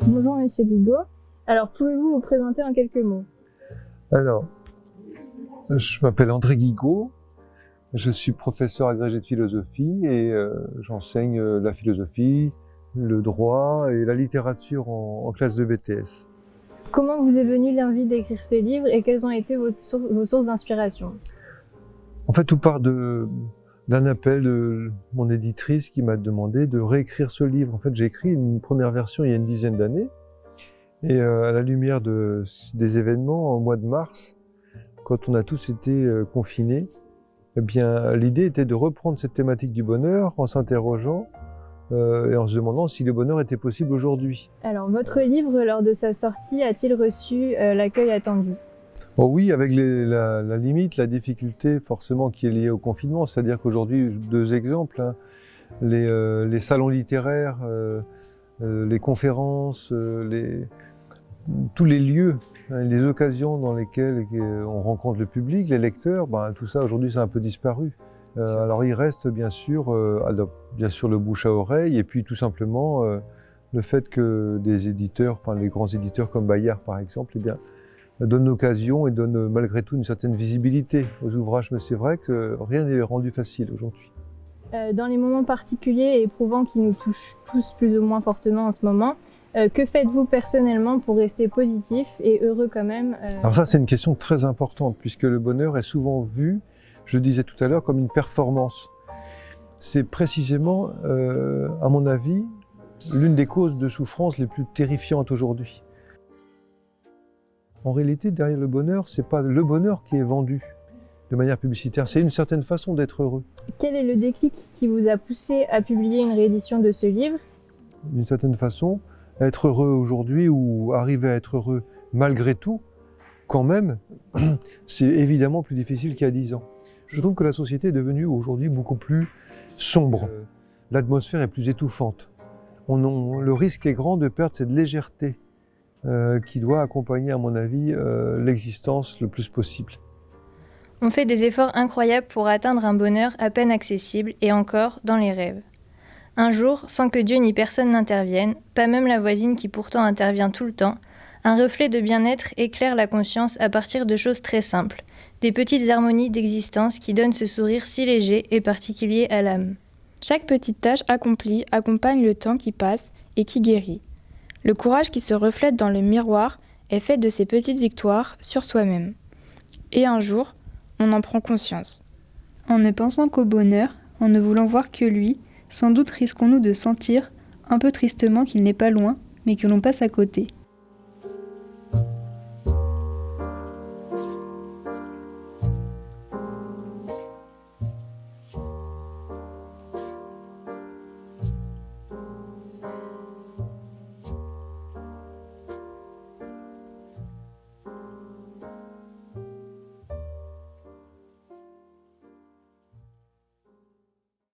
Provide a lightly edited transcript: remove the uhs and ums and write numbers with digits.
Bonjour Monsieur Guigaud. Alors, pouvez-vous vous présenter en quelques mots? Alors, je m'appelle André Guigaud, je suis professeur agrégé de philosophie et j'enseigne la philosophie, le droit et la littérature en classe de BTS. Comment vous est venue l'envie d'écrire ce livre et quelles ont été vos sources d'inspiration? En fait, tout part d'un appel de mon éditrice qui m'a demandé de réécrire ce livre. En fait, j'ai écrit une première version il y a une dizaine d'années et à la lumière des événements au mois de mars, quand on a tous été confinés, eh bien, l'idée était de reprendre cette thématique du bonheur en s'interrogeant et en se demandant si le bonheur était possible aujourd'hui. Alors, votre livre, lors de sa sortie, a-t-il reçu l'accueil attendu? Oh oui, avec la limite, la difficulté forcément qui est liée au confinement, c'est-à-dire qu'aujourd'hui, deux exemples, hein, les salons littéraires, les conférences, tous les lieux, hein, les occasions dans lesquelles on rencontre le public, les lecteurs, tout ça aujourd'hui c'est un peu disparu. Alors il reste bien sûr le bouche à oreille et puis tout simplement le fait que des éditeurs, enfin les grands éditeurs comme Bayard par exemple, donnent l'occasion et donnent malgré tout une certaine visibilité aux ouvrages. Mais c'est vrai que rien n'est rendu facile aujourd'hui. Dans les moments particuliers et éprouvants qui nous touchent tous plus ou moins fortement en ce moment, que faites-vous personnellement pour rester positif et heureux quand même? Alors ça, c'est une question très importante, puisque le bonheur est souvent vu, je le disais tout à l'heure, comme une performance. C'est précisément, à mon avis, l'une des causes de souffrance les plus terrifiantes aujourd'hui. En réalité, derrière le bonheur, c'est pas le bonheur qui est vendu de manière publicitaire, c'est une certaine façon d'être heureux. Quel est le déclic qui vous a poussé à publier une réédition de ce livre? D'une certaine façon, être heureux aujourd'hui ou arriver à être heureux malgré tout, quand même, c'est évidemment plus difficile qu'il y a 10 ans. Je trouve que la société est devenue aujourd'hui beaucoup plus sombre. L'atmosphère est plus étouffante. Le risque est grand de perdre cette légèreté qui doit accompagner, à mon avis, l'existence le plus possible. On fait des efforts incroyables pour atteindre un bonheur à peine accessible et encore dans les rêves. Un jour, sans que Dieu ni personne n'intervienne, pas même la voisine qui pourtant intervient tout le temps, un reflet de bien-être éclaire la conscience à partir de choses très simples, des petites harmonies d'existence qui donnent ce sourire si léger et particulier à l'âme. Chaque petite tâche accomplie accompagne le temps qui passe et qui guérit. Le courage qui se reflète dans le miroir est fait de ces petites victoires sur soi-même. Et un jour, on en prend conscience. En ne pensant qu'au bonheur, en ne voulant voir que lui, sans doute risquons-nous de sentir, un peu tristement qu'il n'est pas loin, mais que l'on passe à côté.